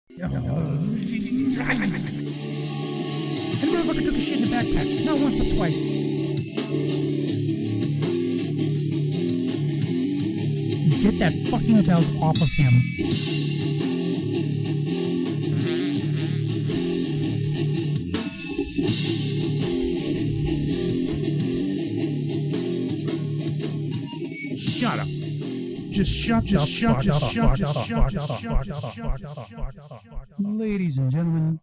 And the motherfucker took a shit in the backpack. Not once, but twice. Get that fucking belt off of him. Shut up. Just shut up. Ladies and gentlemen,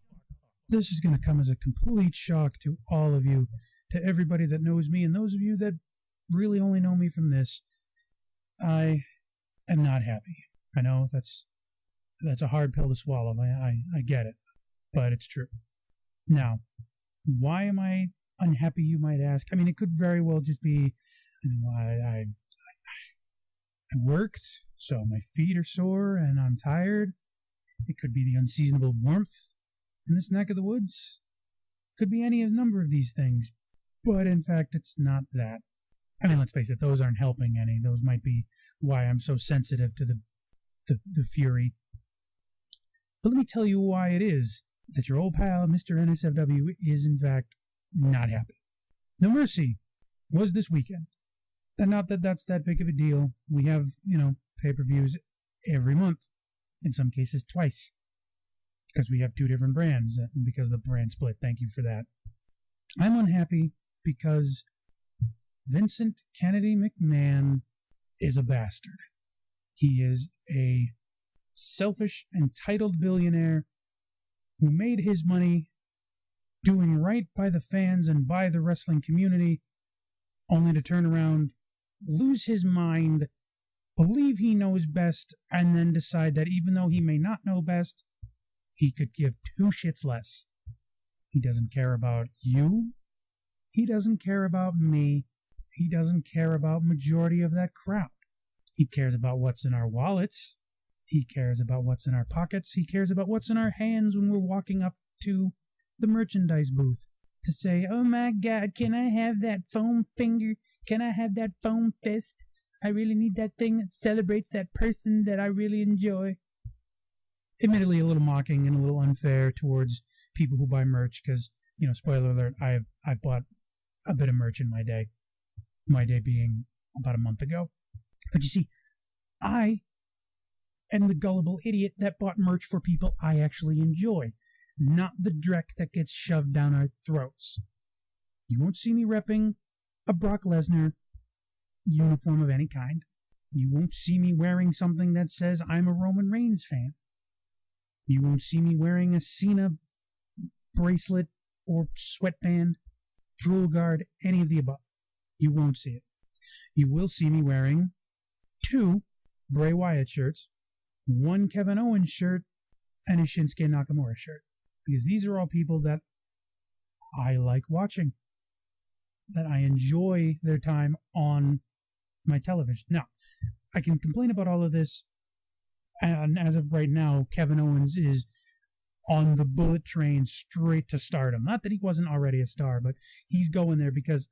this is going to come as a complete shock to all of you, to everybody that knows me, and those of you that really only know me from this. I am not happy. I know that's a hard pill to swallow. I get it, but it's true. Now, why am I unhappy, you might ask? I mean, it could very well just be, I worked, so my feet are sore and I'm tired. It could be the unseasonable warmth in this neck of the woods. Could be any number of these things, but in fact, it's not that. I mean, let's face it, those aren't helping any. Those might be why I'm so sensitive to the fury. But let me tell you why it is that your old pal, Mr. NSFW, is in fact not happy. No Mercy was this weekend. And not that that's that big of a deal. We have, pay-per-views every month. In some cases, twice. Because we have two different brands. Because the brand split. Thank you for that. I'm unhappy because Vincent Kennedy McMahon is a bastard. He is a selfish, entitled billionaire who made his money doing right by the fans and by the wrestling community, only to turn around, lose his mind, believe he knows best, and then decide that even though he may not know best, he could give two shits less. He doesn't care about you. He doesn't care about me. He doesn't care about majority of that crowd. He cares about what's in our wallets. He cares about what's in our pockets. He cares about what's in our hands when we're walking up to the merchandise booth to say, oh my God, can I have that foam finger? Can I have that foam fist? I really need that thing that celebrates that person that I really enjoy. Admittedly, a little mocking and a little unfair towards people who buy merch because, spoiler alert, I've bought a bit of merch in my day. My day being about a month ago. But you see, I am the gullible idiot that bought merch for people I actually enjoy, not the dreck that gets shoved down our throats. You won't see me repping a Brock Lesnar uniform of any kind. You won't see me wearing something that says I'm a Roman Reigns fan. You won't see me wearing a Cena bracelet or sweatband, jewel guard, any of the above. You won't see it. You will see me wearing 2 Bray Wyatt shirts, 1 Kevin Owens shirt, and a Shinsuke Nakamura shirt. Because these are all people that I like watching, that I enjoy their time on my television. Now, I can complain about all of this, and as of right now, Kevin Owens is on the bullet train straight to stardom. Not that he wasn't already a star, but he's going there because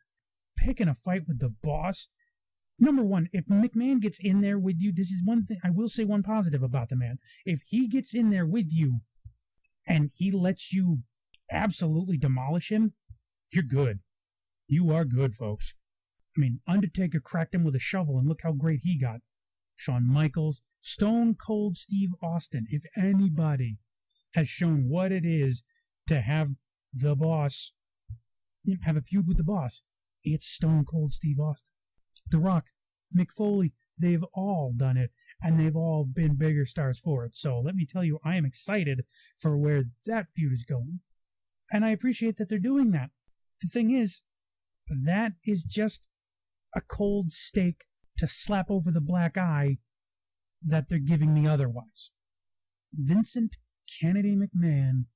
picking a fight with the boss, number one, if McMahon gets in there with you, this is one thing, I will say one positive about the man. If he gets in there with you and he lets you absolutely demolish him, you're good. You are good, folks. I mean, Undertaker cracked him with a shovel, and look how great he got. Shawn Michaels, Stone Cold Steve Austin. If anybody has shown what it is to have the boss, have a feud with the boss, it's Stone Cold Steve Austin. The Rock, Mick Foley, they've all done it, and they've all been bigger stars for it. So let me tell you, I am excited for where that feud is going. And I appreciate that they're doing that. The thing is, that is just a cold steak to slap over the black eye that they're giving me otherwise. Vincent Kennedy McMahon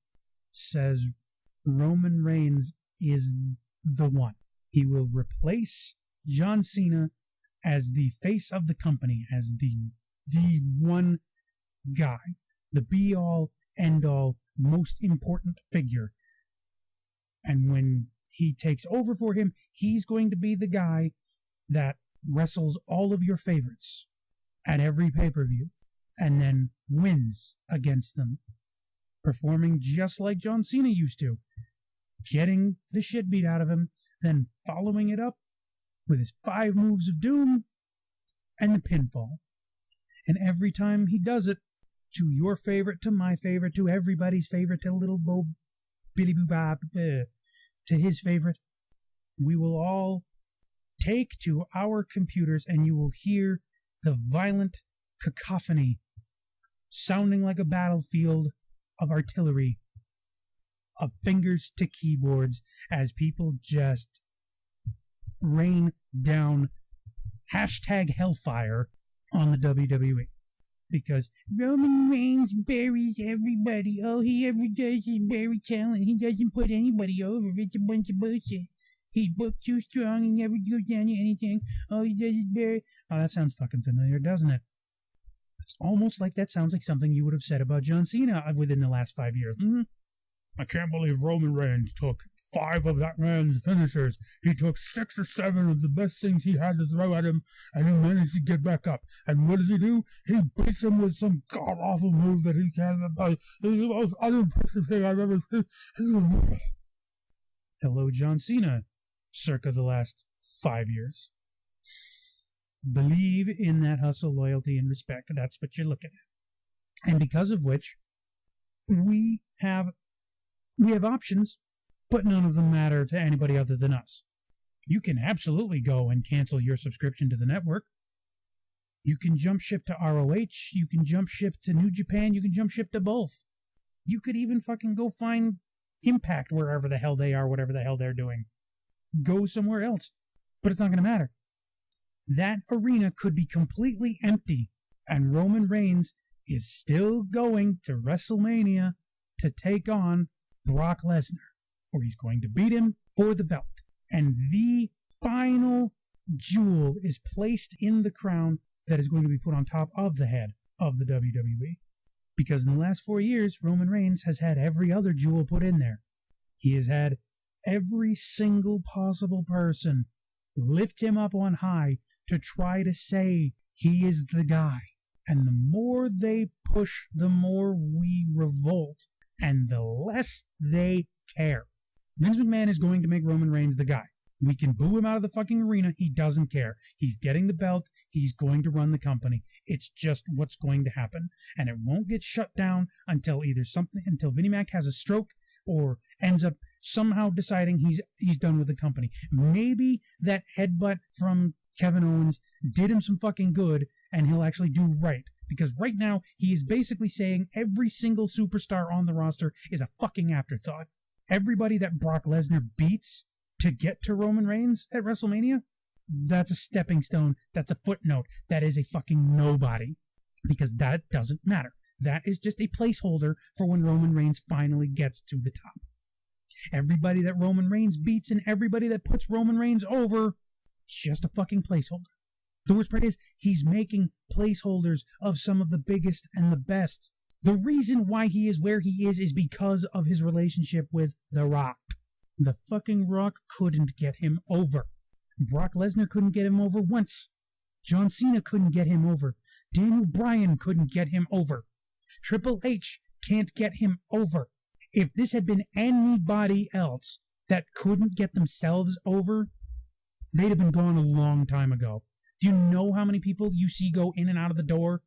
says Roman Reigns is the one. He will replace John Cena as the face of the company, as the one guy, the be-all, end-all, most important figure. And when he takes over for him, he's going to be the guy that wrestles all of your favorites at every pay-per-view and then wins against them performing just like John Cena used to, getting the shit beat out of him, then following it up with his 5 moves of doom and the pinfall. And every time he does it, to your favorite, to my favorite, to everybody's favorite, to little Bo Billy Boo Bob, to his favorite, we will all take to our computers and you will hear the violent cacophony sounding like a battlefield of artillery, of fingers to keyboards, as people just rain down #hellfire on the WWE. Because Roman Reigns buries everybody. All he ever does is bury talent. He doesn't put anybody over. It's a bunch of bullshit. He's booked too strong. He never goes down to anything. All he does is bury. Oh, that sounds fucking familiar, doesn't it? It's almost like that sounds like something you would have said about John Cena within the last 5 years. Mm-hmm. I can't believe Roman Reigns took 5 of that man's finishers. He took 6 or 7 of the best things he had to throw at him, and he managed to get back up. And what does he do? He beats him with some god-awful move that he can't play. It's the most unimpressive thing I've ever seen. Hello, John Cena, circa the last 5 years. Believe in that hustle, loyalty, and respect. That's what you're looking at. And because of which, we have options, but none of them matter to anybody other than us. You can absolutely go and cancel your subscription to the network. You can jump ship to ROH. You can jump ship to New Japan. You can jump ship to both. You could even fucking go find Impact wherever the hell they are, whatever the hell they're doing. Go somewhere else. But it's not going to matter. That arena could be completely empty, and Roman Reigns is still going to WrestleMania to take on Brock Lesnar, where he's going to beat him for the belt. And the final jewel is placed in the crown that is going to be put on top of the head of the WWE. Because in the last 4 years, Roman Reigns has had every other jewel put in there. He has had every single possible person lift him up on high to try to say he is the guy. And the more they push, the more we revolt, and the less they care. Vince McMahon is going to make Roman Reigns the guy. We can boo him out of the fucking arena. He doesn't care. He's getting the belt. He's going to run the company. It's just what's going to happen. And it won't get shut down until until Vinnie Mac has a stroke or ends up somehow deciding he's done with the company. Maybe that headbutt from Kevin Owens did him some fucking good, and he'll actually do right. Because right now, he is basically saying every single superstar on the roster is a fucking afterthought. Everybody that Brock Lesnar beats to get to Roman Reigns at WrestleMania, that's a stepping stone. That's a footnote. That is a fucking nobody. Because that doesn't matter. That is just a placeholder for when Roman Reigns finally gets to the top. Everybody that Roman Reigns beats and everybody that puts Roman Reigns over, it's just a fucking placeholder. The worst part is, he's making placeholders of some of the biggest and the best. The reason why he is where he is because of his relationship with The Rock. The fucking Rock couldn't get him over. Brock Lesnar couldn't get him over once. John Cena couldn't get him over. Daniel Bryan couldn't get him over. Triple H can't get him over. If this had been anybody else that couldn't get themselves over, they'd have been gone a long time ago. Do you know how many people you see go in and out of the door,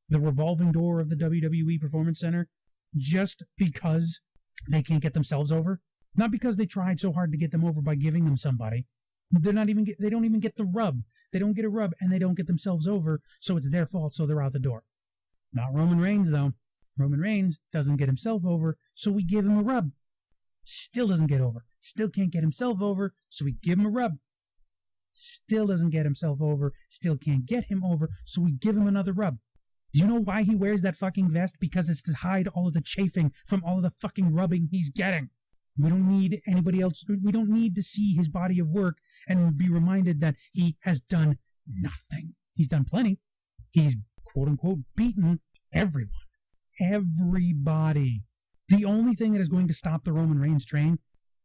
the revolving door of the WWE Performance Center, just because they can't get themselves over? Not because they tried so hard to get them over by giving them somebody. They don't even get the rub. They don't get a rub, and they don't get themselves over, so it's their fault, so they're out the door. Not Roman Reigns, though. Roman Reigns doesn't get himself over, so we give him a rub. Still doesn't get over. Still can't get himself over, so we give him a rub. Still doesn't get himself over. Still can't get him over, so we give him another rub. Do you know why he wears that fucking vest? Because it's to hide all of the chafing from all of the fucking rubbing he's getting. We don't need anybody else. We don't need to see his body of work and be reminded that he has done nothing. He's done plenty. He's, quote-unquote, beaten everyone. Everybody. The only thing that is going to stop the Roman Reigns train,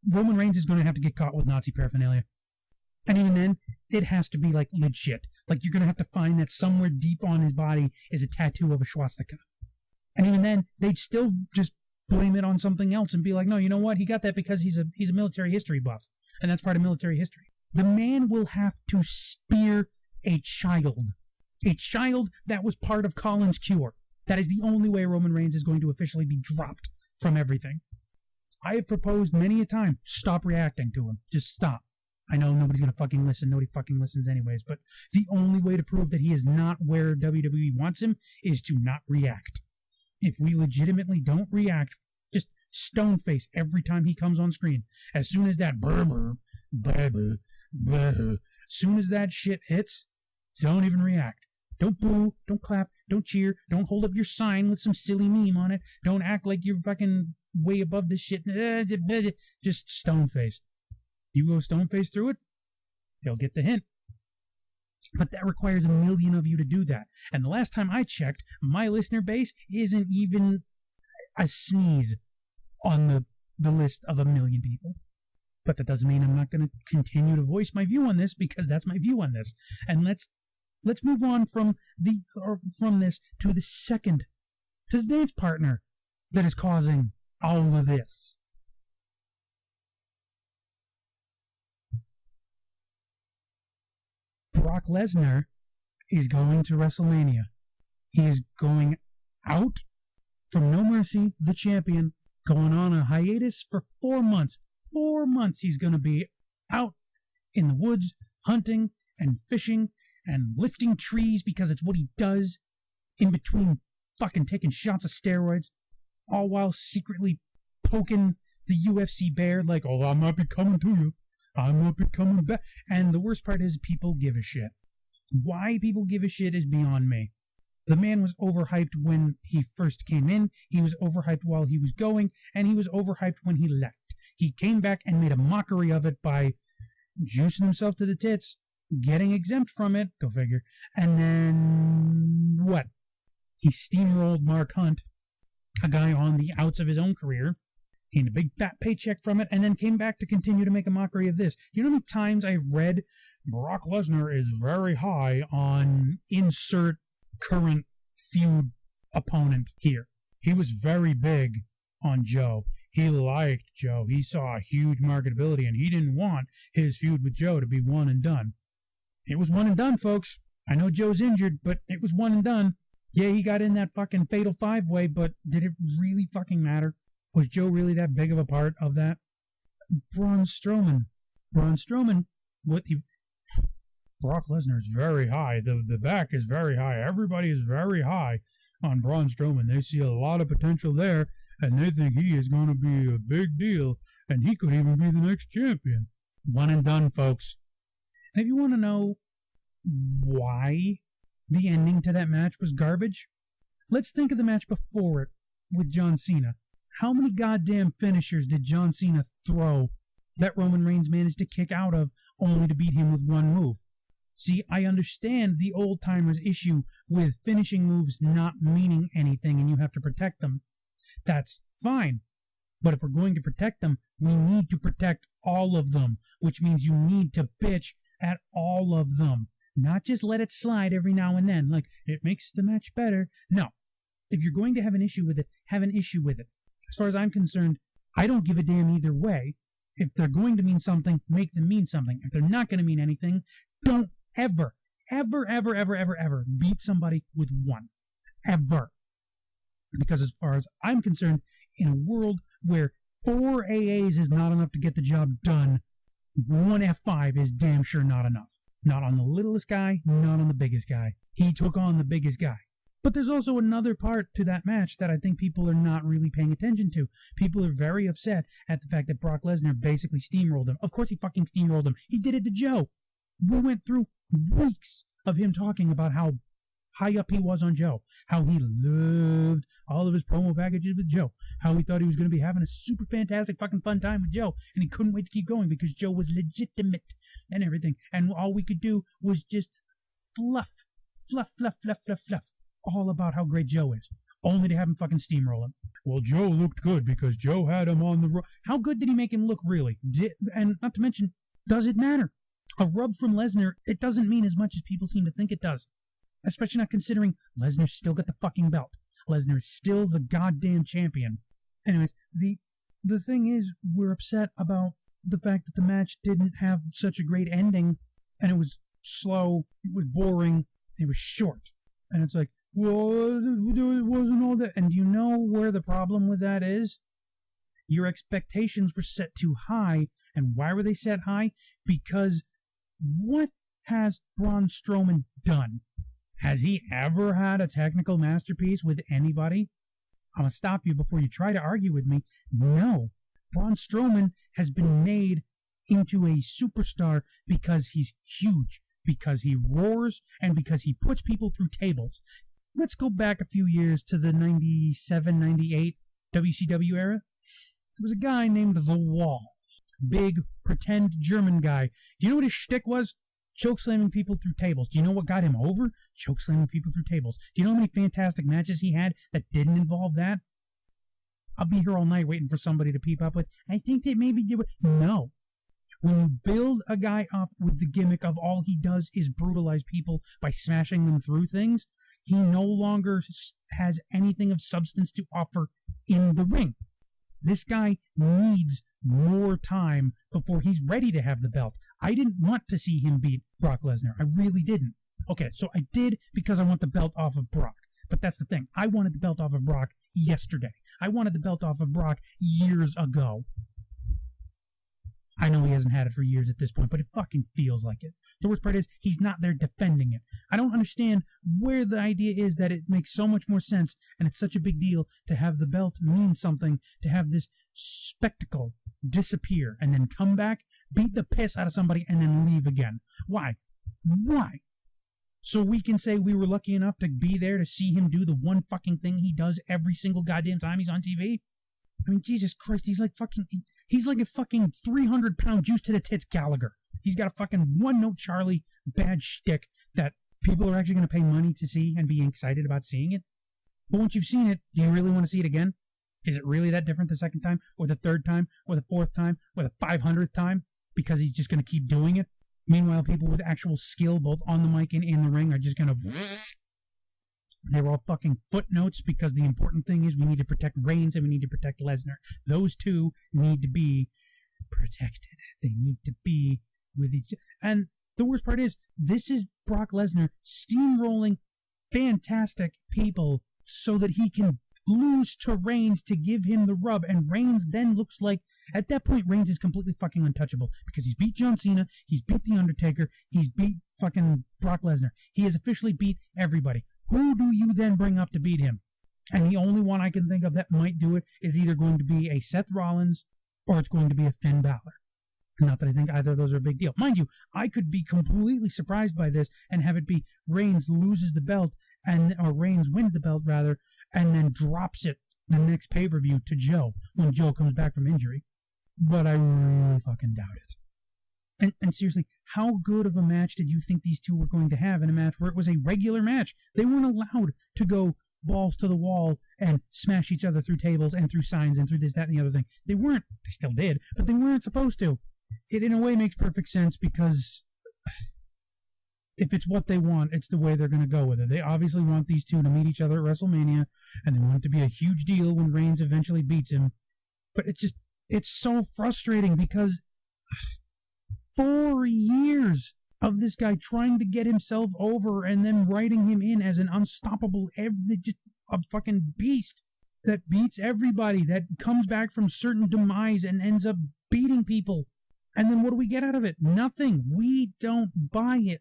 Roman Reigns is going to have to get caught with Nazi paraphernalia. And even then, it has to be, like, legit. Like, you're going to have to find that somewhere deep on his body is a tattoo of a swastika. And even then, they'd still just blame it on something else and be like, no, you know what? He got that because he's a military history buff, and that's part of military history. The man will have to spear a child that was part of Colin's cure. That is the only way Roman Reigns is going to officially be dropped from everything. I have proposed many a time, stop reacting to him. Just stop. I know nobody's going to fucking listen. Nobody fucking listens anyways. But the only way to prove that he is not where WWE wants him is to not react. If we legitimately don't react, just stone face every time he comes on screen. As soon as that as soon as that shit hits, don't even react. Don't boo, don't clap, don't cheer, don't hold up your sign with some silly meme on it. Don't act like you're fucking way above this shit. Just stone-faced. You go stone-faced through it, they'll get the hint. But that requires a million of you to do that. And the last time I checked, my listener base isn't even a sneeze on the list of 1 million people. But that doesn't mean I'm not going to continue to voice my view on this, because that's my view on this. And let's move on from this to the dance partner that is causing all of this. Brock Lesnar is going to WrestleMania. He is going out from No Mercy, the champion, going on a hiatus for 4 months. 4 months he's going to be out in the woods, hunting and fishing and lifting trees because it's what he does, in between fucking taking shots of steroids, all while secretly poking the UFC bear like, oh, I might be coming to you. I might be coming back. And the worst part is people give a shit. Why people give a shit is beyond me. The man was overhyped when he first came in, he was overhyped while he was going, and he was overhyped when he left. He came back and made a mockery of it by juicing himself to the tits, getting exempt from it, go figure, and then what? He steamrolled Mark Hunt, a guy on the outs of his own career, gained a big fat paycheck from it, and then came back to continue to make a mockery of this. You know how many times I've read Brock Lesnar is very high on insert current feud opponent here? He was very big on Joe. He liked Joe. He saw a huge marketability, and he didn't want his feud with Joe to be one and done. It was one and done, folks. I know Joe's injured, but it was one and done. Yeah, he got in that fucking fatal 5-way, but did it really fucking matter? Was Joe really that big of a part of that? Braun Strowman, Brock Lesnar is very high. The back is very high. Everybody is very high on Braun Strowman. They see a lot of potential there, and they think he is going to be a big deal, and he could even be the next champion. One and done, folks. And if you want to know why the ending to that match was garbage, let's think of the match before it with John Cena. How many goddamn finishers did John Cena throw that Roman Reigns managed to kick out of, only to beat him with one move? See, I understand the old-timers' issue with finishing moves not meaning anything and you have to protect them. That's fine. But if we're going to protect them, we need to protect all of them, which means you need to bitch at all of them. Not just let it slide every now and then, like, it makes the match better. No. If you're going to have an issue with it, have an issue with it. As far as I'm concerned, I don't give a damn either way. If they're going to mean something, make them mean something. If they're not going to mean anything, don't ever beat somebody with one. Ever. Because as far as I'm concerned, in a world where 4 AAs is not enough to get the job done, 1 F5 is damn sure not enough. Not on the littlest guy, not on the biggest guy. He took on the biggest guy. But there's also another part to that match that I think people are not really paying attention to. People are very upset at the fact that Brock Lesnar basically steamrolled him. Of course he fucking steamrolled him. He did it to Joe. We went through weeks of him talking about how high up he was on Joe, how he loved all of his promo packages with Joe, how he thought he was going to be having a super fantastic fucking fun time with Joe, and he couldn't wait to keep going because Joe was legitimate and everything. And all we could do was just fluff, all about how great Joe is, only to have him fucking steamroll him. Well, Joe looked good because Joe had him on the rub. How good did he make him look, really? And not to mention, does it matter? A rub from Lesnar, it doesn't mean as much as people seem to think it does. Especially not considering Lesnar still got the fucking belt. Lesnar is still the goddamn champion. Anyways, the thing is, we're upset about the fact that the match didn't have such a great ending, and it was slow, it was boring, it was short. And it's like, well, it wasn't all that. And do you know where the problem with that is? Your expectations were set too high. And why were they set high? Because what has Braun Strowman done? Has he ever had a technical masterpiece with anybody? I'm going to stop you before you try to argue with me. No. Braun Strowman has been made into a superstar because he's huge, because he roars, and because he puts people through tables. Let's go back a few years to the 97, 98 WCW era. There was a guy named The Wall. Big, pretend German guy. Do you know what his shtick was? Chokeslamming people through tables. Do you know what got him over? Chokeslamming people through tables. Do you know how many fantastic matches he had that didn't involve that? I'll be here all night waiting for somebody to peep up with, I think they maybe do it. No. When you build a guy up with the gimmick of all he does is brutalize people by smashing them through things, he no longer has anything of substance to offer in the ring. This guy needs more time before he's ready to have the belt. I didn't want to see him beat Brock Lesnar. I really didn't. Okay, so I did because I want the belt off of Brock. But that's the thing. I wanted the belt off of Brock yesterday. I wanted the belt off of Brock years ago. I know he hasn't had it for years at this point, but it fucking feels like it. The worst part is, he's not there defending it. I don't understand where the idea is that it makes so much more sense, and it's such a big deal to have the belt mean something, to have this spectacle disappear, and then come back, beat the piss out of somebody, and then leave again. Why? Why? So we can say we were lucky enough to be there to see him do the one fucking thing he does every single goddamn time he's on TV? I mean, Jesus Christ, he's like a fucking 300-pound juice to the tits Gallagher. He's got a fucking one-note Charlie bad shtick that people are actually going to pay money to see and be excited about seeing it. But once you've seen it, do you really want to see it again? Is it really that different the second time, or the third time, or the fourth time, or the 500th time? Because he's just going to keep doing it? Meanwhile, people with actual skill, both on the mic and in the ring, are just going to... They're all fucking footnotes because the important thing is we need to protect Reigns and we need to protect Lesnar. Those two need to be protected. They need to be with each other. And the worst part is, this is Brock Lesnar steamrolling fantastic people so that he can lose to Reigns to give him the rub. And Reigns then looks like, at that point, Reigns is completely fucking untouchable because he's beat John Cena, he's beat The Undertaker, he's beat fucking Brock Lesnar. He has officially beat everybody. Who do you then bring up to beat him? And the only one I can think of that might do it is either going to be a Seth Rollins or it's going to be a Finn Balor. Not that I think either of those are a big deal. Mind you, I could be completely surprised by this and have it be Reigns loses the belt, or Reigns wins the belt, rather, and then drops it the next pay-per-view to Joe when Joe comes back from injury. But I really fucking doubt it. And seriously, how good of a match did you think these two were going to have in a match where it was a regular match? They weren't allowed to go balls to the wall and smash each other through tables and through signs and through this, that, and the other thing. They weren't. They still did, but they weren't supposed to. It, in a way, makes perfect sense because if it's what they want, it's the way they're going to go with it. They obviously want these two to meet each other at WrestleMania, and they want it to be a huge deal when Reigns eventually beats him. But it's so frustrating because 4 years of this guy trying to get himself over and then writing him in as an unstoppable, just a fucking beast that beats everybody, that comes back from certain demise and ends up beating people. And then what do we get out of it? Nothing. We don't buy it.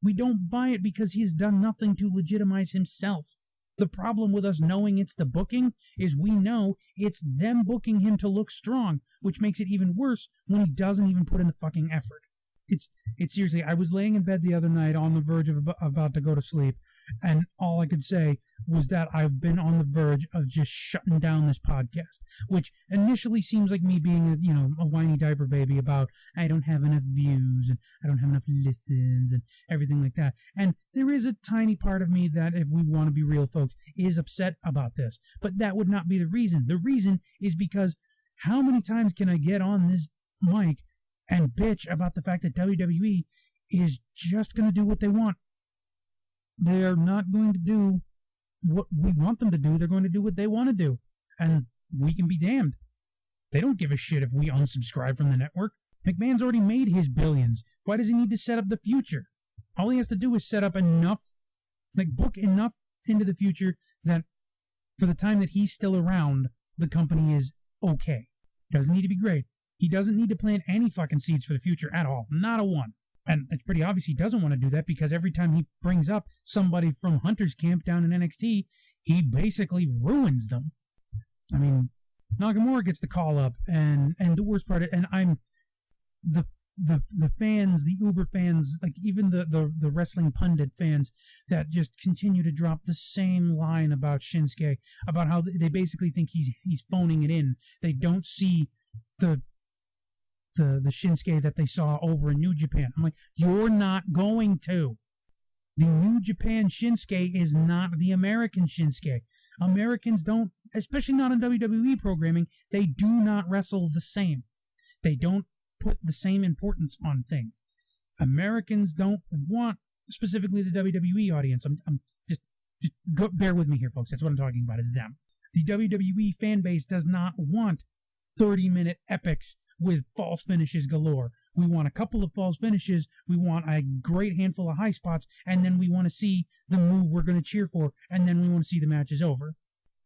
We don't buy it because he's done nothing to legitimize himself. The problem with us knowing it's the booking is we know it's them booking him to look strong, which makes it even worse when he doesn't even put in the fucking effort. It's seriously, I was laying in bed the other night on the verge of about to go to sleep, and all I could say was that I've been on the verge of just shutting down this podcast, which initially seems like me being a whiny diaper baby about I don't have enough views and I don't have enough listens and everything like that. And there is a tiny part of me that, if we want to be real, folks, is upset about this. But that would not be the reason. The reason is because how many times can I get on this mic and bitch about the fact that WWE is just going to do what they want? They're not going to do what we want them to do. They're going to do what they want to do. And we can be damned. They don't give a shit if we unsubscribe from the network. McMahon's already made his billions. Why does he need to set up the future? All he has to do is set up enough, book enough into the future that for the time that he's still around, the company is okay. Doesn't need to be great. He doesn't need to plant any fucking seeds for the future at all. Not a one. And it's pretty obvious he doesn't want to do that because every time he brings up somebody from Hunter's camp down in NXT, he basically ruins them. I mean, Nakamura gets the call up, and the worst part, and I'm the fans, the Uber fans, like even the wrestling pundit fans that just continue to drop the same line about Shinsuke, about how they basically think he's phoning it in. They don't see the Shinsuke that they saw over in New Japan. I'm like, you're not going to. The New Japan Shinsuke is not the American Shinsuke. Americans don't, especially not in WWE programming, they do not wrestle the same. They don't put the same importance on things. Americans don't want, specifically the WWE audience. I'm just bear with me here, folks. That's what I'm talking about, is them. The WWE fan base does not want 30-minute epics with false finishes galore. We want a couple of false finishes, we want a great handful of high spots, and then we want to see the move we're going to cheer for, and then we want to see the match is over.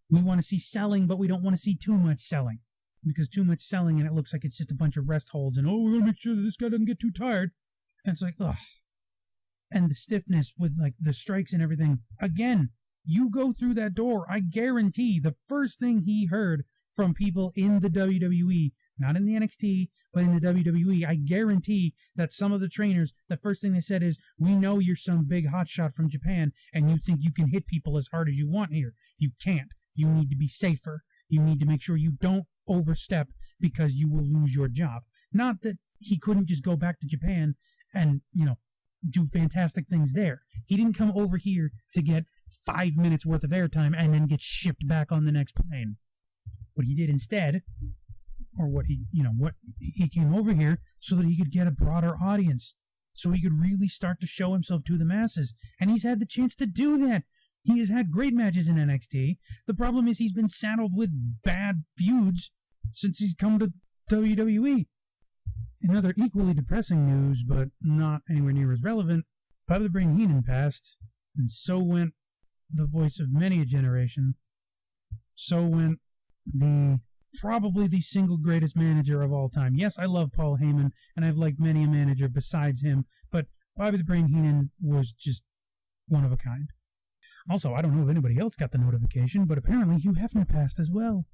We want to see selling, but we don't want to see too much selling. Because too much selling and it looks like it's just a bunch of rest holds, and we're going to make sure that this guy doesn't get too tired. And it's like, ugh. And the stiffness with the strikes and everything. Again, you go through that door, I guarantee the first thing he heard from people in the WWE, not in the NXT, but in the WWE, I guarantee that some of the trainers, the first thing they said is, we know you're some big hotshot from Japan, and you think you can hit people as hard as you want here. You can't. You need to be safer. You need to make sure you don't overstep because you will lose your job. Not that he couldn't just go back to Japan and, do fantastic things there. He didn't come over here to get 5 minutes worth of airtime and then get shipped back on the next plane. What he did instead, or what he came over here so that he could get a broader audience, so he could really start to show himself to the masses. And he's had the chance to do that. He has had great matches in NXT. The problem is he's been saddled with bad feuds since he's come to WWE. In other equally depressing news, but not anywhere near as relevant, Bobby the Brain Heenan passed, and so went the voice of many a generation. So went probably the single greatest manager of all time. Yes, I love Paul Heyman, and I've liked many a manager besides him, but Bobby the Brain Heenan was just one of a kind. Also, I don't know if anybody else got the notification, but apparently Hugh Hefner passed as well.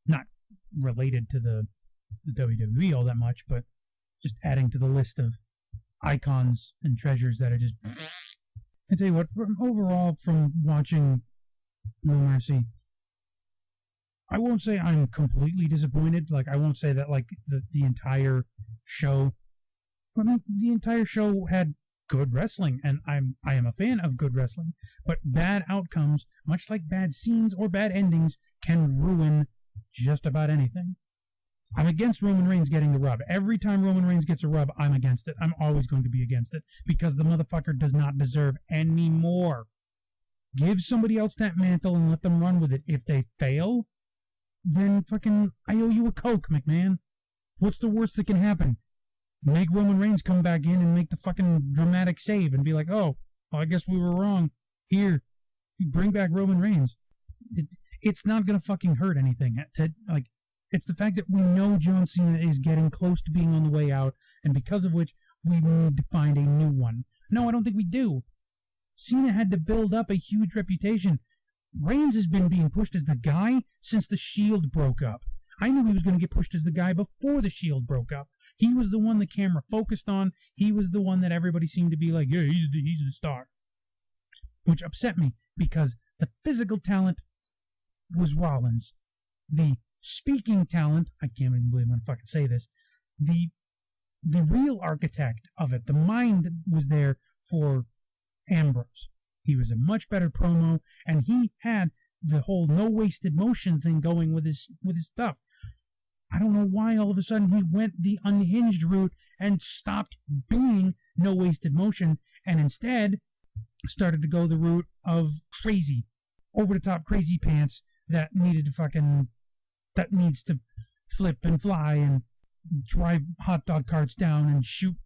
Not related to the WWE all that much, but just adding to the list of icons and treasures that are just... I tell you what, overall, from watching No Mercy, I won't say I'm completely disappointed. I won't say that, the entire show... I mean, the entire show had good wrestling, and I am a fan of good wrestling, but bad outcomes, much like bad scenes or bad endings, can ruin just about anything. I'm against Roman Reigns getting the rub. Every time Roman Reigns gets a rub, I'm against it. I'm always going to be against it, because the motherfucker does not deserve any more. Give somebody else that mantle and let them run with it. If they fail, then fucking I owe you a Coke, McMahon. What's the worst that can happen? Make Roman Reigns come back in and make the fucking dramatic save and be like, oh, well, I guess we were wrong. Here, bring back Roman Reigns. It's not going to fucking hurt anything. It's the fact that we know John Cena is getting close to being on the way out, and because of which we need to find a new one. No, I don't think we do. Cena had to build up a huge reputation. Reigns has been being pushed as the guy since the Shield broke up. I knew he was going to get pushed as the guy before the Shield broke up. He was the one the camera focused on. He was the one that everybody seemed to be like, yeah, he's the star. Which upset me, because the physical talent was Rollins. The speaking talent, I can't even believe I'm going to fucking say this, the real architect of it, the mind was there for Ambrose. He was a much better promo, and he had the whole no wasted motion thing going with his stuff. I don't know why all of a sudden he went the unhinged route and stopped being no wasted motion, and instead started to go the route of crazy, over the top crazy pants that needed to fucking that needs to flip and fly and drive hot dog carts down and shoot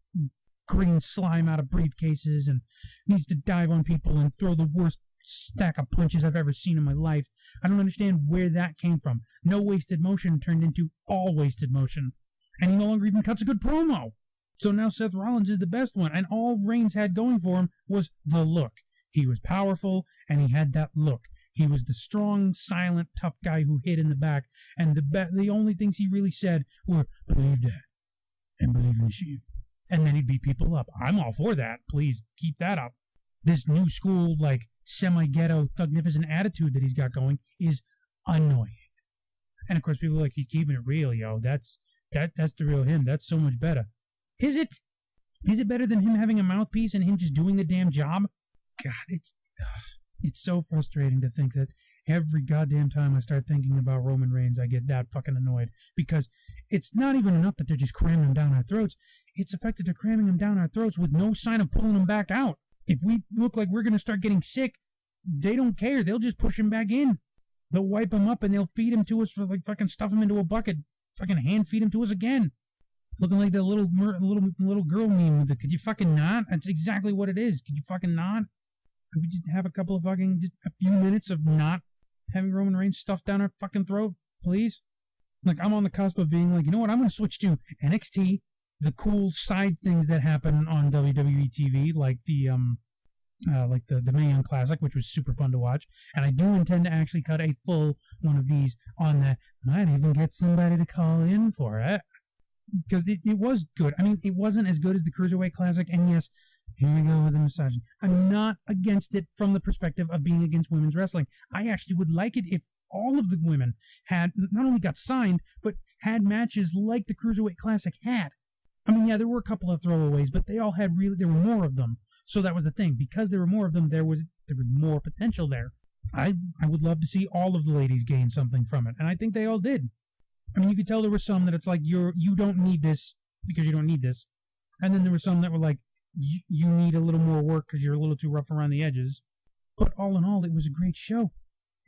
green slime out of briefcases and needs to dive on people and throw the worst stack of punches I've ever seen in my life. I don't understand where that came from. No wasted motion turned into all wasted motion. And he no longer even cuts a good promo. So now Seth Rollins is the best one. And all Reigns had going for him was the look. He was powerful, and he had that look. He was the strong, silent, tough guy who hid in the back. And the only things he really said were, believe that, and believe in you. And then he'd beat people up. I'm all for that. Please, keep that up. This new school, like, semi-ghetto, thugnificent attitude that he's got going is annoying. And, of course, people are like, he's keeping it real, yo. That's the real him. That's so much better. Is it? Is it better than him having a mouthpiece and him just doing the damn job? God, it's so frustrating to think that every goddamn time I start thinking about Roman Reigns, I get that fucking annoyed. Because it's not even enough that they're just cramming him down our throats. It's the fact that they're cramming him down our throats with no sign of pulling him back out. If we look like we're going to start getting sick, they don't care. They'll just push him back in. They'll wipe him up and they'll feed him to us for like fucking stuff him into a bucket. Fucking hand feed him to us again. Looking like the little girl meme with the, could you fucking not? That's exactly what it is. Could you fucking not? Could we just have just a few minutes of not having Roman Reigns stuffed down our fucking throat, please? Like, I'm on the cusp of being like, you know what? I'm going to switch to NXT, the cool side things that happen on WWE TV, like the Mae Young Classic, which was super fun to watch. And I do intend to actually cut a full one of these on that. Might even get somebody to call in for it. Because it was good. I mean, it wasn't as good as the Cruiserweight Classic, and yes, here we go with the misogyny. I'm not against it from the perspective of being against women's wrestling. I actually would like it if all of the women had not only got signed, but had matches like the Cruiserweight Classic had. I mean, yeah, there were a couple of throwaways, but they all had there were more of them. So that was the thing. Because there were more of them, there was more potential there. I would love to see all of the ladies gain something from it, and I think they all did. I mean, you could tell there were some that it's like, you don't need this because you don't need this. And then there were some that were like, you need a little more work because you're a little too rough around the edges. But all in all, it was a great show.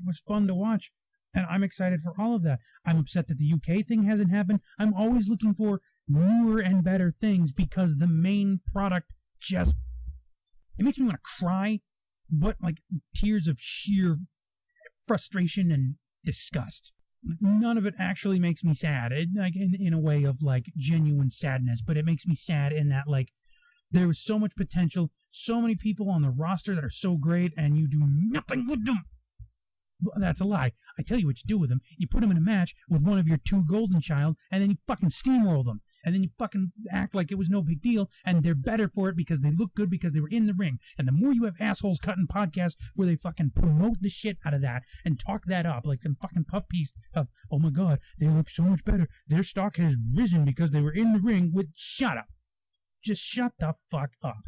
It was fun to watch. And I'm excited for all of that. I'm upset that the UK thing hasn't happened. I'm always looking for newer and better things because the main product it makes me want to cry, but like tears of sheer frustration and disgust. None of it actually makes me sad, in a way of like genuine sadness, but it makes me sad in that like there was so much potential, so many people on the roster that are so great, and you do nothing with them. That's a lie. I tell you what you do with them. You put them in a match with one of your two golden child, and then you fucking steamroll them. And then you fucking act like it was no big deal, and they're better for it because they look good because they were in the ring. And the more you have assholes cutting podcasts where they fucking promote the shit out of that and talk that up like some fucking puff piece of, oh my god, they look so much better. Their stock has risen because they were in the ring with, shut up. Just shut the fuck up.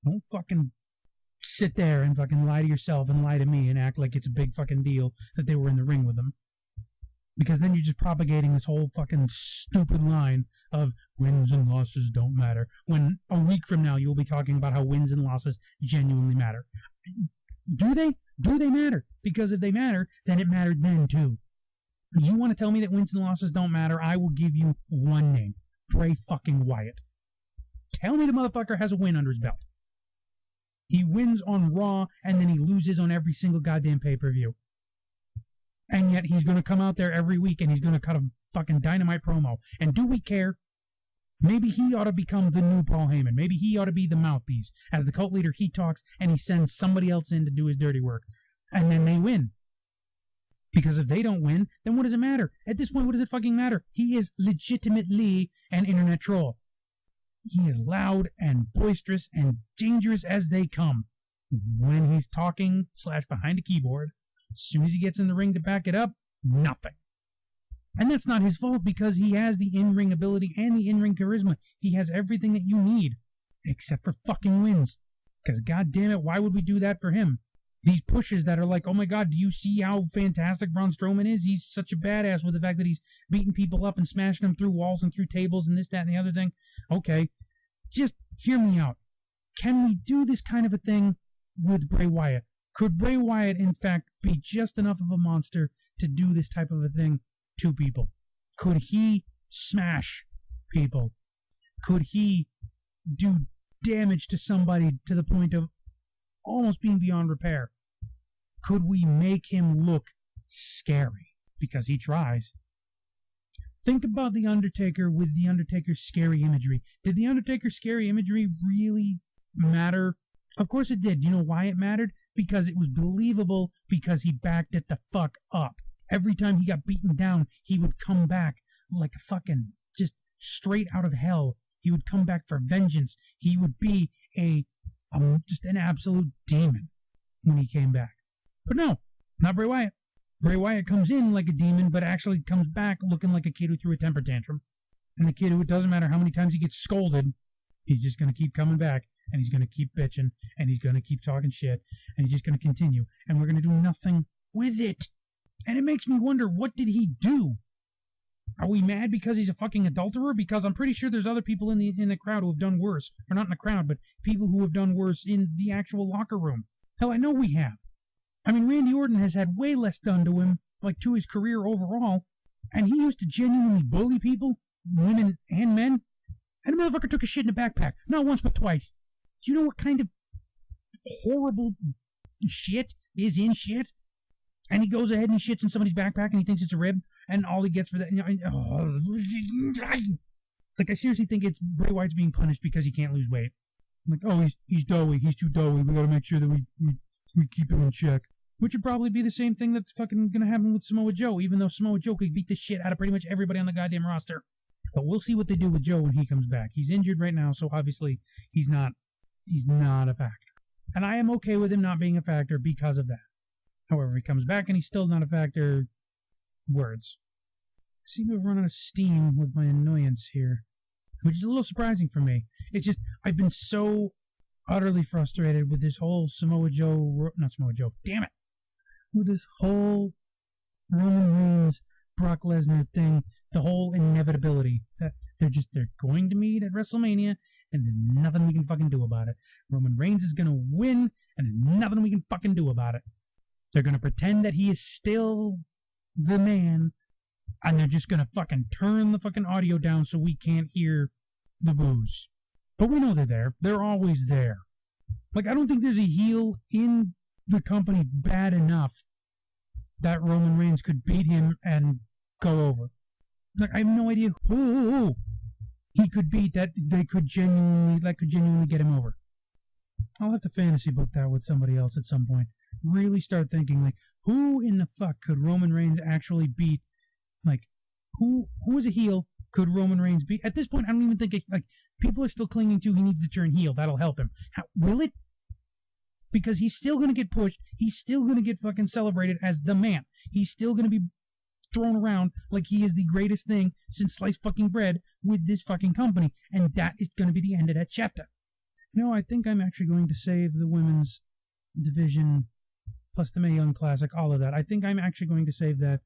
Don't fucking sit there and fucking lie to yourself and lie to me and act like it's a big fucking deal that they were in the ring with them. Because then you're just propagating this whole fucking stupid line of wins and losses don't matter. When a week from now you'll be talking about how wins and losses genuinely matter. Do they? Do they matter? Because if they matter, then it mattered then too. You want to tell me that wins and losses don't matter? I will give you one name. Bray fucking Wyatt. Tell me the motherfucker has a win under his belt. He wins on Raw, and then he loses on every single goddamn pay-per-view. And yet he's going to come out there every week, and he's going to cut a fucking dynamite promo. And do we care? Maybe he ought to become the new Paul Heyman. Maybe he ought to be the mouthpiece. As the cult leader, he talks, and he sends somebody else in to do his dirty work. And then they win. Because if they don't win, then what does it matter? At this point, what does it fucking matter? He is legitimately an internet troll. He is loud and boisterous and dangerous as they come when he's talking / behind a keyboard. As soon as he gets in the ring to back it up, nothing. And that's not his fault because he has the in-ring ability and the in-ring charisma. He has everything that you need, except for fucking wins. Because goddamn it, why would we do that for him? These pushes that are like, oh my god, do you see how fantastic Braun Strowman is? He's such a badass with the fact that he's beating people up and smashing them through walls and through tables and this, that, and the other thing. Okay, just hear me out. Can we do this kind of a thing with Bray Wyatt? Could Bray Wyatt, in fact, be just enough of a monster to do this type of a thing to people? Could he smash people? Could he do damage to somebody to the point of almost being beyond repair? Could we make him look scary? Because he tries. Think about The Undertaker with The Undertaker's scary imagery. Did The Undertaker's scary imagery really matter? Of course it did. You know why it mattered? Because it was believable, because he backed it the fuck up. Every time he got beaten down, he would come back like a fucking, just straight out of hell. He would come back for vengeance. He would be just an absolute demon when he came back. But no, not Bray Wyatt. Bray Wyatt comes in like a demon, but actually comes back looking like a kid who threw a temper tantrum. And the kid who, it doesn't matter how many times he gets scolded, he's just going to keep coming back, and he's going to keep bitching, and he's going to keep talking shit, and he's just going to continue. And we're going to do nothing with it. And it makes me wonder, what did he do? Are we mad because he's a fucking adulterer? Because I'm pretty sure there's other people in the crowd who have done worse. Or not in the crowd, but people who have done worse in the actual locker room. Hell, I know we have. I mean, Randy Orton has had way less done to him, like to his career overall, and he used to genuinely bully people, women and men, and the motherfucker took a shit in a backpack. Not once, but twice. Do you know what kind of horrible shit is in shit? And he goes ahead and he shits in somebody's backpack and he thinks it's a rib, and all he gets for that... Like, I seriously think it's Bray Wyatt's being punished because he can't lose weight. I'm like, oh, he's doughy, he's too doughy, we gotta make sure that we keep him in check. Which would probably be the same thing that's fucking gonna happen with Samoa Joe, even though Samoa Joe could beat the shit out of pretty much everybody on the goddamn roster. But we'll see what they do with Joe when he comes back. He's injured right now, so obviously he's not a factor. And I am okay with him not being a factor because of that. However, he comes back and he's still not a factor. Words. I seem to have run out of steam with my annoyance here, which is a little surprising for me. It's just, I've been so utterly frustrated with this whole damn it! With this whole Roman Reigns, Brock Lesnar thing, the whole inevitability that they're going to meet at WrestleMania, and there's nothing we can fucking do about it. Roman Reigns is gonna win, and there's nothing we can fucking do about it. They're gonna pretend that he is still the man, and they're just gonna fucking turn the fucking audio down so we can't hear the boos. But we know they're there. They're always there. Like, I don't think there's a heel in the company bad enough that Roman Reigns could beat him and go over. Like, I have no idea who he could beat that could genuinely get him over. I'll have to fantasy book that with somebody else at some point. Really start thinking, like, who in the fuck could Roman Reigns actually beat? Like, who is a heel could Roman Reigns beat? At this point, I don't even think, like, people are still clinging to he needs to turn heel. That'll help him. Will it? Because he's still going to get pushed. He's still going to get fucking celebrated as the man. He's still going to be thrown around like he is the greatest thing since sliced fucking bread with this fucking company. And that is going to be the end of that chapter. No, I think I'm actually going to save the women's division plus the Mae Young Classic, all of that. I think I'm actually going to save that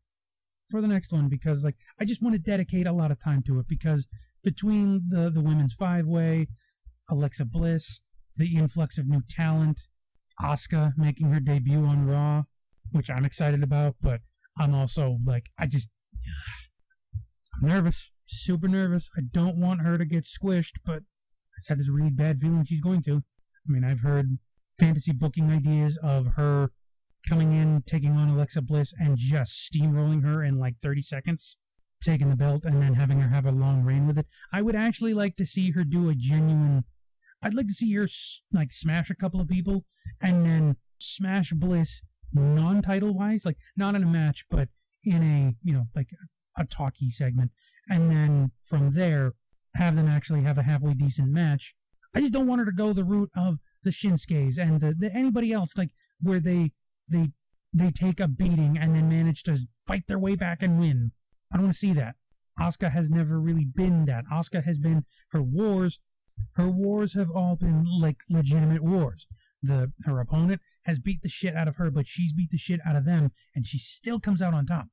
for the next one because, like, I just want to dedicate a lot of time to it because between the women's five-way, Alexa Bliss, the influx of new talent, Asuka making her debut on Raw, which I'm excited about, but I'm also, like, I'm nervous, super nervous. I don't want her to get squished, but I just have this really bad feeling she's going to. I mean, I've heard fantasy booking ideas of her coming in, taking on Alexa Bliss, and just steamrolling her in like 30 seconds, taking the belt, and then having her have a long reign with it. I would actually like to see her do a genuine... I'd like to see her, like, smash a couple of people, and then smash Bliss non-title-wise, like, not in a match, but in a, you know, like, a talkie segment, and then from there, have them actually have a halfway decent match. I just don't want her to go the route of the Shinsuke's and the anybody else, like, where they take a beating and then manage to fight their way back and win. I don't want to see that. Asuka has never really been that. Asuka has been her wars. Her wars have all been like legitimate wars. Her opponent has beat the shit out of her, but she's beat the shit out of them, and she still comes out on top.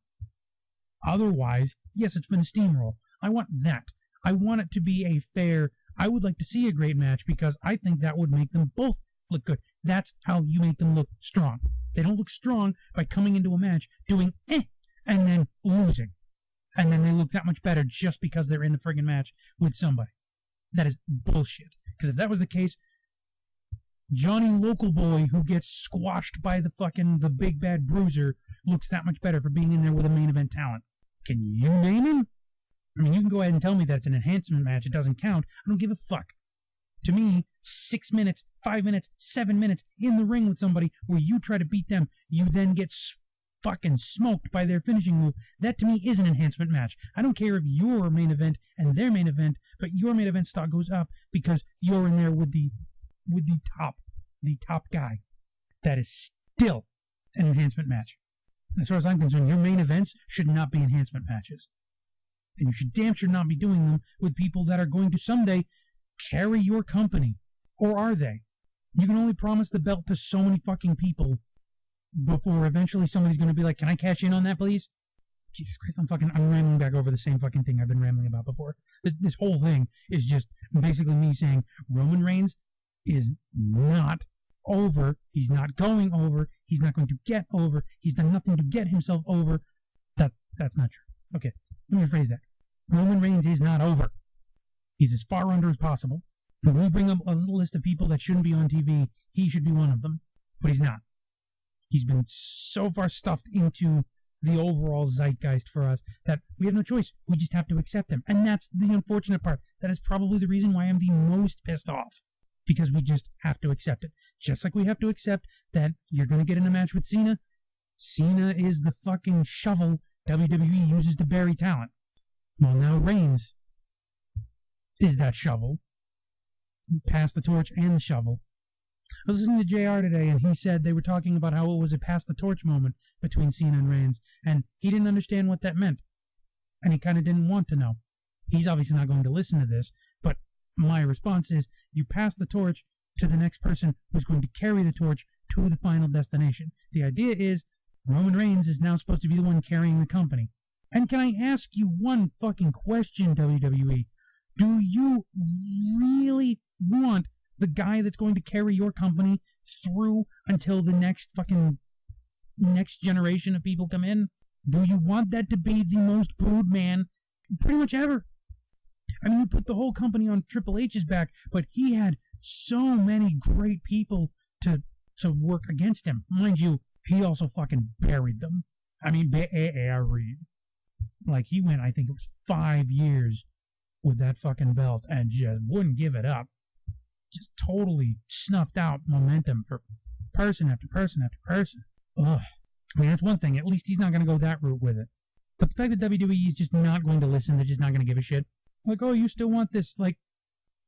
Otherwise, yes, it's been a steamroll. I want that. I want it to be a fair... I would like to see a great match because I think that would make them both look good. That's how you make them look strong. They don't look strong by coming into a match doing and then losing. and then they look that much better just because they're in the friggin' match with somebody. That is bullshit. Because if that was the case, Johnny Local Boy, who gets squashed by the big bad bruiser, looks that much better for being in there with a main event talent. Can you name him? I mean, you can go ahead and tell me that it's an enhancement match. It doesn't count. I don't give a fuck. To me, 6 minutes, 5 minutes, 7 minutes in the ring with somebody where you try to beat them, you then get fucking smoked by their finishing move. That to me is an enhancement match. I don't care if your main event and their main event, but your main event stock goes up because you're in there with the top guy. That is still an enhancement match. As far as I'm concerned, your main events should not be enhancement matches. And you should damn sure not be doing them with people that are going to someday carry your company. Or are they? You can only promise the belt to so many fucking people before eventually somebody's going to be like, can I cash in on that, please? Jesus Christ, I'm rambling back over the same fucking thing I've been rambling about before. This whole thing is just basically me saying Roman Reigns is not over. He's not going over. He's not going to get over. He's done nothing to get himself over. That's not true. Okay, let me rephrase that. Roman Reigns is not over. He's as far under as possible. When we bring up a little list of people that shouldn't be on TV, he should be one of them. But he's not. He's been so far stuffed into the overall zeitgeist for us that we have no choice. We just have to accept him. And that's the unfortunate part. That is probably the reason why I'm the most pissed off. Because we just have to accept it. Just like we have to accept that you're going to get in a match with Cena. Cena is the fucking shovel WWE uses to bury talent. Well, now Reigns is that shovel. Pass the torch and the shovel. I was listening to JR today, and he said they were talking about how it was a pass the torch moment between Cena and Reigns, and he didn't understand what that meant. And he kind of didn't want to know. He's obviously not going to listen to this, but my response is, you pass the torch to the next person who's going to carry the torch to the final destination. The idea is, Roman Reigns is now supposed to be the one carrying the company. And can I ask you one fucking question, WWE? Do you really want the guy that's going to carry your company through until the next generation of people come in? Do you want that to be the most booed man pretty much ever? I mean, you put the whole company on Triple H's back, but he had so many great people to work against him. Mind you, he also fucking buried them. I mean, buried. Like, he went, I think it was 5 years with that fucking belt and just wouldn't give it up. Just totally snuffed out momentum for person after person after person. Ugh. I mean, that's one thing. At least he's not going to go that route with it. But the fact that WWE is just not going to listen, they're just not going to give a shit. Like, oh, you still want this? Like,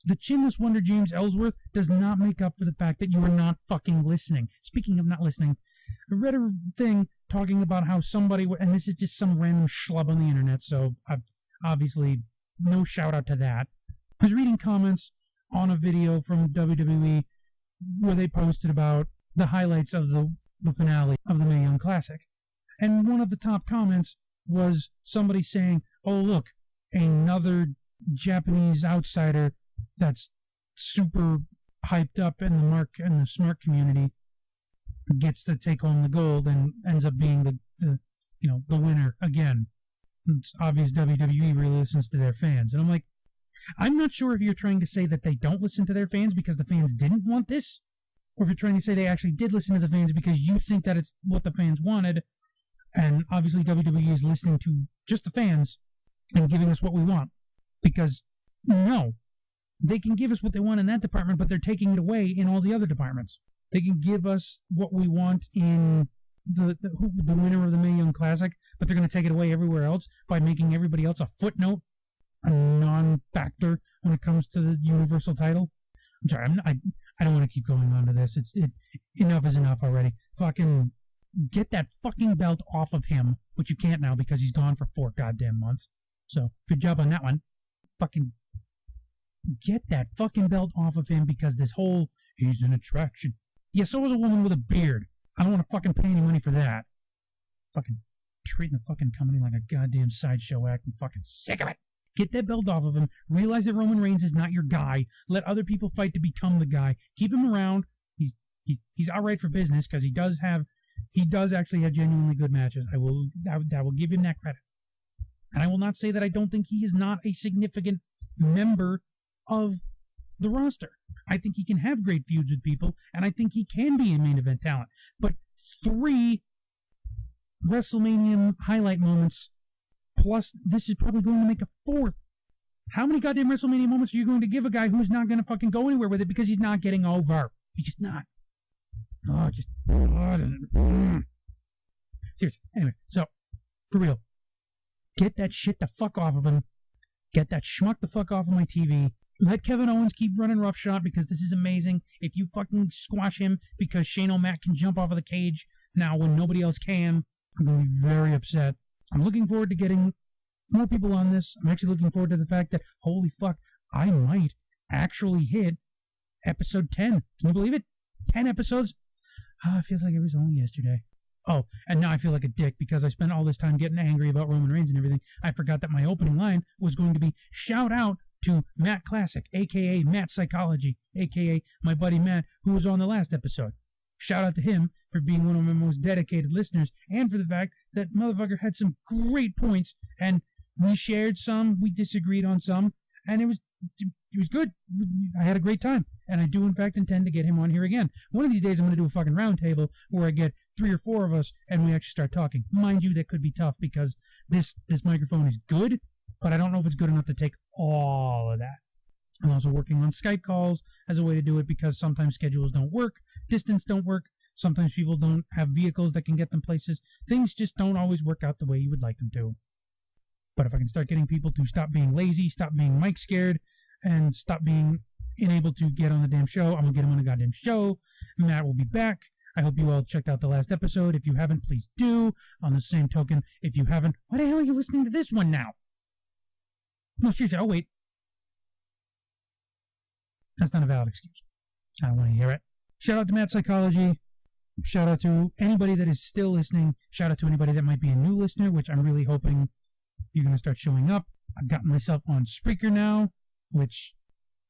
the chinless wonder James Ellsworth does not make up for the fact that you are not fucking listening. Speaking of not listening, I read a thing talking about how somebody, and this is just some random schlub on the internet, so obviously no shout out to that. I was reading comments on a video from WWE where they posted about the highlights of the finale of the Mae Young Classic. And one of the top comments was somebody saying, oh, look, another Japanese outsider that's super hyped up in the smart community gets to take home the gold and ends up being the winner again. It's obvious WWE really listens to their fans. And I'm like, I'm not sure if you're trying to say that they don't listen to their fans because the fans didn't want this, or if you're trying to say they actually did listen to the fans because you think that it's what the fans wanted, and obviously WWE is listening to just the fans and giving us what we want. Because, no, they can give us what they want in that department, but they're taking it away in all the other departments. They can give us what we want in the winner of the Mae Young Classic, but they're going to take it away everywhere else by making everybody else a footnote, a non-factor when it comes to the Universal title. I'm sorry, I don't want to keep going on to this. Enough is enough already. Fucking get that fucking belt off of him, which you can't now because he's gone for 4 goddamn months. So, good job on that one. Fucking get that fucking belt off of him because this whole, he's an attraction. Yeah, so is a woman with a beard. I don't want to fucking pay any money for that. Fucking treating the fucking company like a goddamn sideshow act. I'm fucking sick of it. Get that belt off of him. Realize that Roman Reigns is not your guy. Let other people fight to become the guy. Keep him around. He's outright for business because he does actually have genuinely good matches. I will give him that credit. And I will not say that I don't think he is not a significant member of the roster. I think he can have great feuds with people, and I think he can be a main event talent. But 3 WrestleMania highlight moments, plus this is probably going to make a 4th. How many goddamn WrestleMania moments are you going to give a guy who's not going to fucking go anywhere with it because he's not getting over? He's just not. Seriously. Anyway, so, for real, get that shit the fuck off of him. Get that schmuck the fuck off of my TV. Let Kevin Owens keep running roughshod because this is amazing. If you fucking squash him because Shane O'Mac can jump off of the cage now when nobody else can, I'm going to be very upset. I'm looking forward to getting more people on this. I'm actually looking forward to the fact that, holy fuck, I might actually hit episode 10. Can you believe it? 10 episodes? It feels like it was only yesterday. Oh, and now I feel like a dick because I spent all this time getting angry about Roman Reigns and everything. I forgot that my opening line was going to be shout out to Matt Classic, a.k.a. Matt Psychology, a.k.a. my buddy Matt, who was on the last episode. Shout out to him for being one of my most dedicated listeners and for the fact that motherfucker had some great points and we shared some, we disagreed on some, and it was good. I had a great time, and I do in fact intend to get him on here again. One of these days I'm going to do a fucking round table where I get 3 or 4 of us and we actually start talking. Mind you, that could be tough because this microphone is good, but I don't know if it's good enough to take all of that. I'm also working on Skype calls as a way to do it because sometimes schedules don't work, distance don't work, sometimes people don't have vehicles that can get them places. Things just don't always work out the way you would like them to. But if I can start getting people to stop being lazy, stop being mic scared, and stop being unable to get on the damn show, I'm going to get them on a goddamn show. Matt will be back. I hope you all checked out the last episode. If you haven't, please do. On the same token, if you haven't, why the hell are you listening to this one now? No, seriously, I'll wait. That's not a valid excuse. I don't want to hear it. Shout out to Matt Psychology. Shout out to anybody that is still listening. Shout out to anybody that might be a new listener, which I'm really hoping you're going to start showing up. I've gotten myself on Spreaker now, which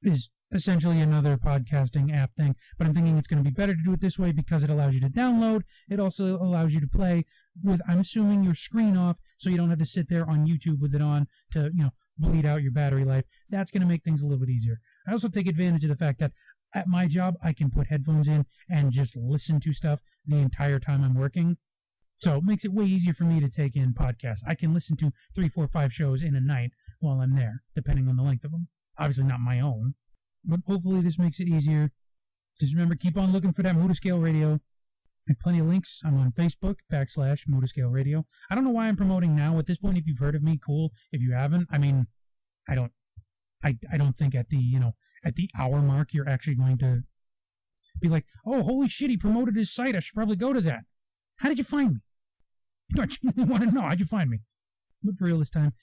is essentially another podcasting app thing, but I'm thinking it's going to be better to do it this way because it allows you to download. It also allows you to play with, I'm assuming, your screen off, so you don't have to sit there on YouTube with it on to, bleed out your battery life. That's going to make things a little bit easier. I also take advantage of the fact that at my job, I can put headphones in and just listen to stuff the entire time I'm working. So it makes it way easier for me to take in podcasts. I can listen to 3, 4, 5 shows in a night while I'm there, depending on the length of them. Obviously not my own, but hopefully this makes it easier. Just remember, keep on looking for that Muta Scale Radio. I have plenty of links. I'm on Facebook, /Muta Scale Radio. I don't know why I'm promoting now. At this point, if you've heard of me, cool. If you haven't, I mean, I don't think at the hour mark you're actually going to be like, oh, holy shit, he promoted his site. I should probably go to that. How did you find me? I genuinely want to know. How'd you find me? But for real this time,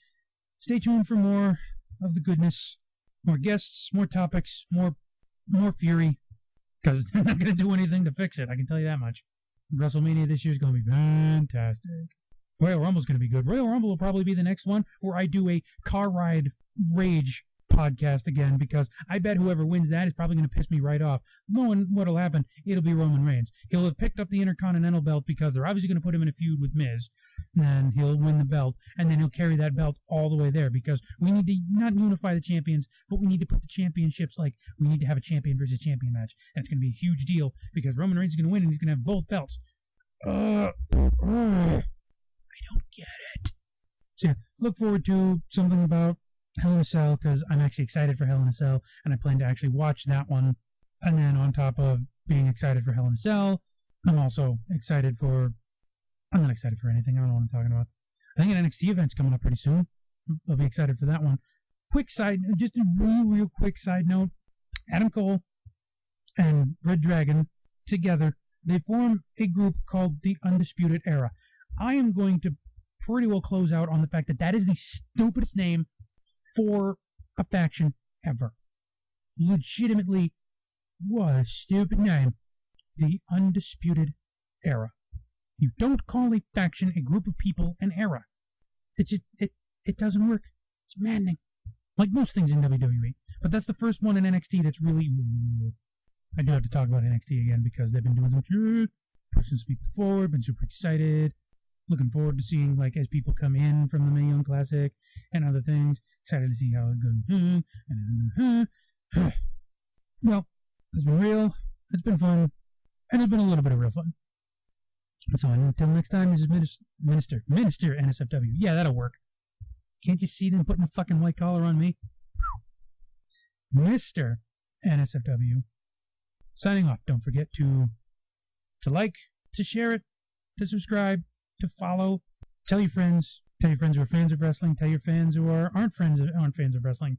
stay tuned for more of the goodness, more guests, more topics, more fury, because they're not going to do anything to fix it. I can tell you that much. WrestleMania this year is going to be fantastic. Royal Rumble's going to be good. Royal Rumble will probably be the next one where I do a car ride rage podcast again, because I bet whoever wins that is probably going to piss me right off. Knowing what'll happen, it'll be Roman Reigns. He'll have picked up the Intercontinental belt because they're obviously going to put him in a feud with Miz, and he'll win the belt, and then he'll carry that belt all the way there, because we need to not unify the champions, but we need to put the championships, like, we need to have a champion versus champion match, and it's going to be a huge deal, because Roman Reigns is going to win, and he's going to have both belts. I don't get it. So yeah, look forward to something about Hell in a Cell, because I'm actually excited for Hell in a Cell, and I plan to actually watch that one. And then on top of being excited for Hell in a Cell, I'm also excited for... I'm not excited for anything. I don't know what I'm talking about. I think an NXT event's coming up pretty soon. I'll be excited for that one. Just a real quick side note. Adam Cole and Red Dragon together, they form a group called the Undisputed Era. I am going to pretty well close out on the fact that that is the stupidest name for a faction ever. Legitimately, what a stupid name. The Undisputed Era. You don't call a faction, a group of people, an era. It doesn't work. It's maddening. Like most things in WWE. But that's the first one in NXT that's really... I do have to talk about NXT again because they've been doing some shit. Pushing some people forward, been super excited. Looking forward to seeing, like, as people come in from the Mae Young Classic and other things. Excited to see how it goes. Well, it's been real, it's been fun, and it's been a little bit of real fun. So until next time, this is Minister NSFW. Yeah, that'll work. Can't you see them putting a fucking white collar on me? Mr. NSFW. Signing off. Don't forget to like, to share it, to subscribe, to follow. Tell your friends who are fans of wrestling. Tell your fans who aren't fans of wrestling